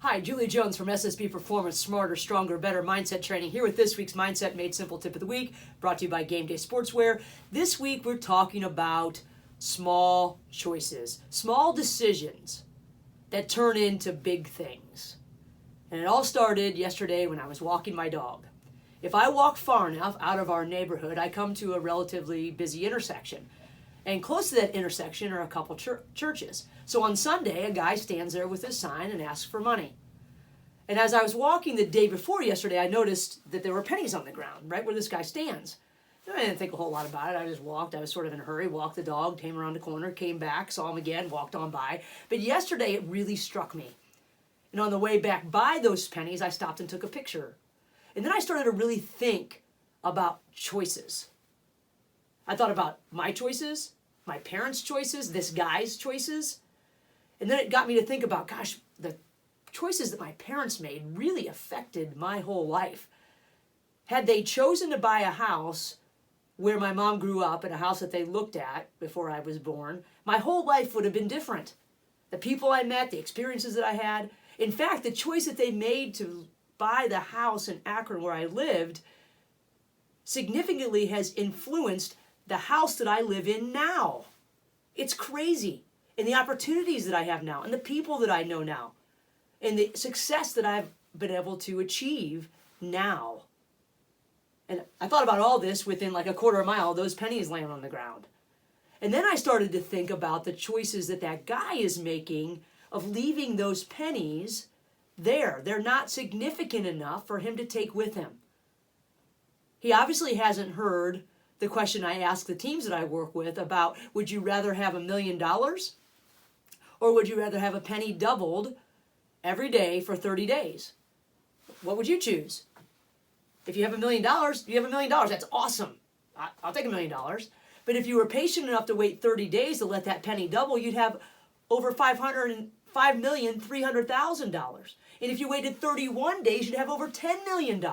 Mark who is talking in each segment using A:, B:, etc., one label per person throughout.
A: Hi, Julie Jones from SSB Performance, Smarter, Stronger, Better Mindset Training, here with this week's Mindset Made Simple Tip of the Week, brought to you by Game Day Sportswear. This week we're talking about small choices, small decisions that turn into big things. And it all started yesterday when I was walking my dog. If I walk far enough out of our neighborhood, I come to a relatively busy intersection. And close to that intersection are a couple churches. So on Sunday, a guy stands there with his sign and asks for money. And as I was walking the day before yesterday, I noticed that there were pennies on the ground, right where this guy stands. I didn't think a whole lot about it. I just walked. I was sort of in a hurry, walked the dog, came around the corner, came back, saw him again, walked on by. But yesterday, it really struck me. And on the way back by those pennies, I stopped and took a picture. And then I started to really think about choices. I thought about my choices, my parents' choices, this guy's choices. And then it got me to think about, gosh, the choices that my parents made really affected my whole life. Had they chosen to buy a house where my mom grew up, and a house that they looked at before I was born, my whole life would have been different. The people I met, the experiences that I had. In fact, the choice that they made to buy the house in Akron where I lived significantly has influenced the house that I live in now. It's crazy. And the opportunities that I have now, and the people that I know now, and the success that I've been able to achieve now. And I thought about all this within like a quarter mile, those pennies laying on the ground. And then I started to think about the choices that that guy is making of leaving those pennies there. They're not significant enough for him to take with him. He obviously hasn't heard the question I ask the teams that I work with about, would you rather have $1 million or would you rather have a penny doubled every day for 30 days? What would you choose? If you have $1 million, you have $1 million. That's awesome. I'll take $1 million. But if you were patient enough to wait 30 days to let that penny double, you'd have over $505,300,000. And if you waited 31 days, you'd have over $10 million.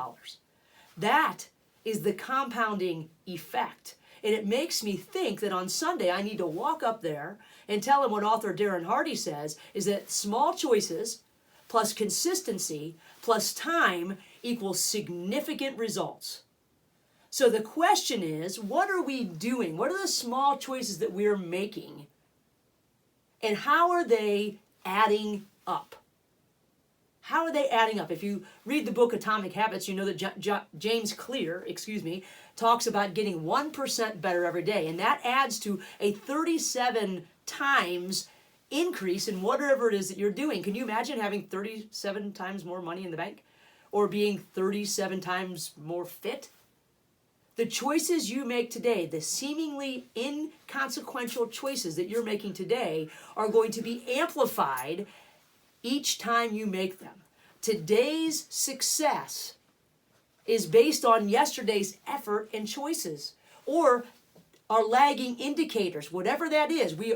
A: That is the compounding effect. And it makes me think that on Sunday, I need to walk up there and tell him what author Darren Hardy says, is that small choices plus consistency plus time equals significant results. So the question is, what are we doing? What are the small choices that we're making? And how are they adding up? How are they adding up? If you read the book Atomic Habits, you know that James Clear, talks about getting 1% better every day. And that adds to a 37 times increase in whatever it is that you're doing. Can you imagine having 37 times more money in the bank? Or being 37 times more fit? The choices you make today, the seemingly inconsequential choices that you're making today, are going to be amplified each time you make them. Today's success is based on yesterday's effort and choices, or our lagging indicators, whatever that is. We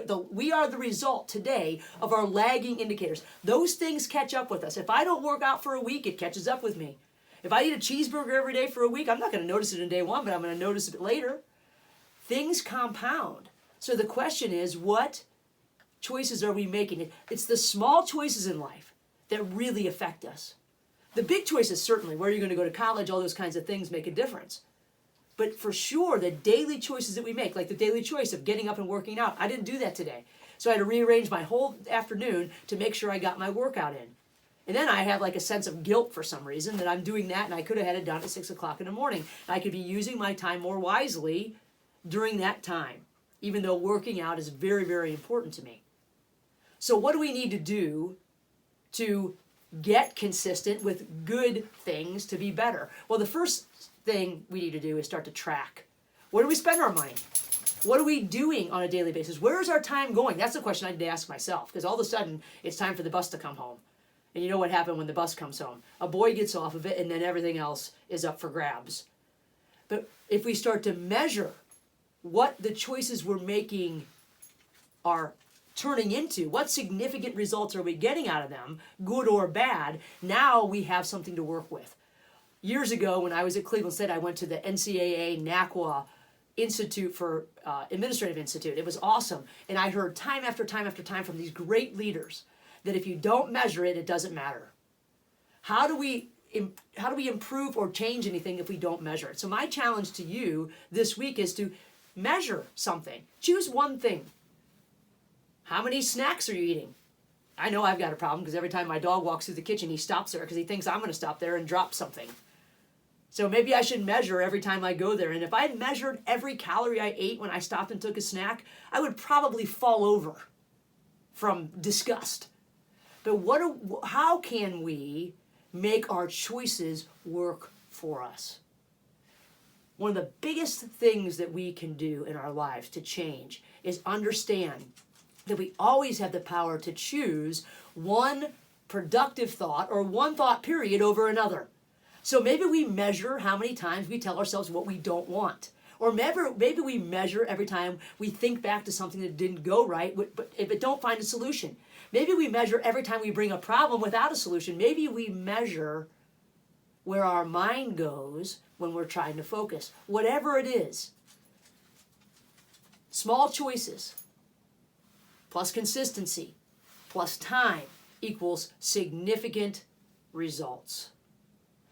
A: are the result today of our lagging indicators. Those things catch up with us. If I don't work out for a week, it catches up with me. If I eat a cheeseburger every day for a week, I'm not going to notice it in day one, but I'm going to notice it later. Things compound. So the question is, what choices are we making? It's the small choices in life that really affect us. The big choices, certainly, where you're going to go to college, all those kinds of things make a difference. But for sure, the daily choices that we make, like the daily choice of getting up and working out, I didn't do that today. So I had to rearrange my whole afternoon to make sure I got my workout in. And then I have like a sense of guilt for some reason that I'm doing that, and I could have had it done at 6 o'clock in the morning. I could be using my time more wisely during that time, even though working out is very, very important to me. So what do we need to do to get consistent with good things to be better? Well, the first thing we need to do is start to track. Where do we spend our money? What are we doing on a daily basis? Where is our time going? That's the question I need to ask myself, because all of a sudden it's time for the bus to come home. And you know what happened when the bus comes home? A boy gets off of it, and then everything else is up for grabs. But if we start to measure what the choices we're making are turning into, what significant results are we getting out of them, good or bad, now we have something to work with. Years ago, when I was at Cleveland State, I went to the NCAA NACWA Institute for Administrative Institute. It was awesome. And I heard time after time after time from these great leaders that if you don't measure it, it doesn't matter. How do we improve or change anything if we don't measure it? So my challenge to you this week is to measure something. Choose one thing. How many snacks are you eating? I know I've got a problem because every time my dog walks through the kitchen, he stops there because he thinks I'm going to stop there and drop something. So maybe I should measure every time I go there. And if I measured every calorie I ate when I stopped and took a snack, I would probably fall over from disgust. But how can we make our choices work for us? One of the biggest things that we can do in our lives to change is understand that we always have the power to choose one productive thought or one thought period over another. So maybe we measure how many times we tell ourselves what we don't want. Or maybe we measure every time we think back to something that didn't go right, but if it don't find a solution. Maybe we measure every time we bring a problem without a solution. Maybe we measure where our mind goes when we're trying to focus. Whatever it is, small choices plus consistency plus time equals significant results.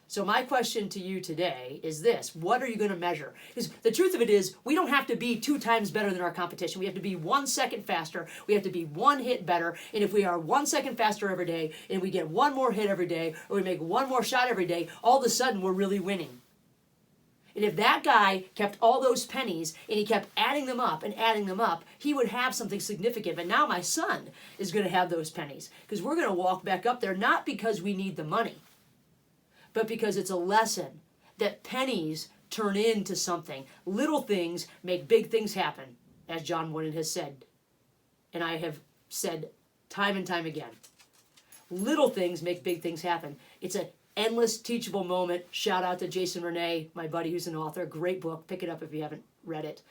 A: So my question to you today is this: what are you going to measure? Because the truth of it is, we don't have to be 2 times better than our competition. We have to be 1 second faster. We have to be 1 hit better. And if we are 1 second faster every day, and we get 1 more hit every day, or we make 1 more shot every day, all of a sudden we're really winning. And if that guy kept all those pennies and he kept adding them up and adding them up, he would have something significant. But now my son is going to have those pennies because we're going to walk back up there, not because we need the money, but because it's a lesson that pennies turn into something. Little things make big things happen, as John Wooden has said. And I have said time and time again. Little things make big things happen. It's an endless teachable moment. Shout out to Jason Renee, my buddy who's an author. Great book. Pick it up if you haven't read it.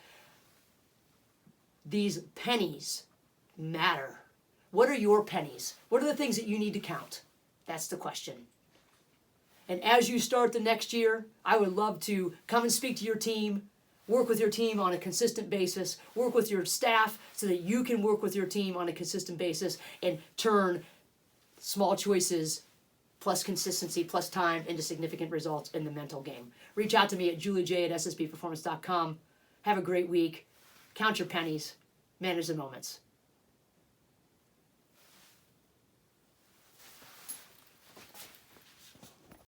A: These pennies matter. What are your pennies? What are the things that you need to count? That's the question. And as you start the next year, I would love to come and speak to your team, work with your team on a consistent basis, work with your staff so that you can work with your team on a consistent basis and turn small choices plus consistency plus time into significant results in the mental game. Reach out to me at juliej@ssbperformance.com. Have a great week. Count your pennies. Manage the moments.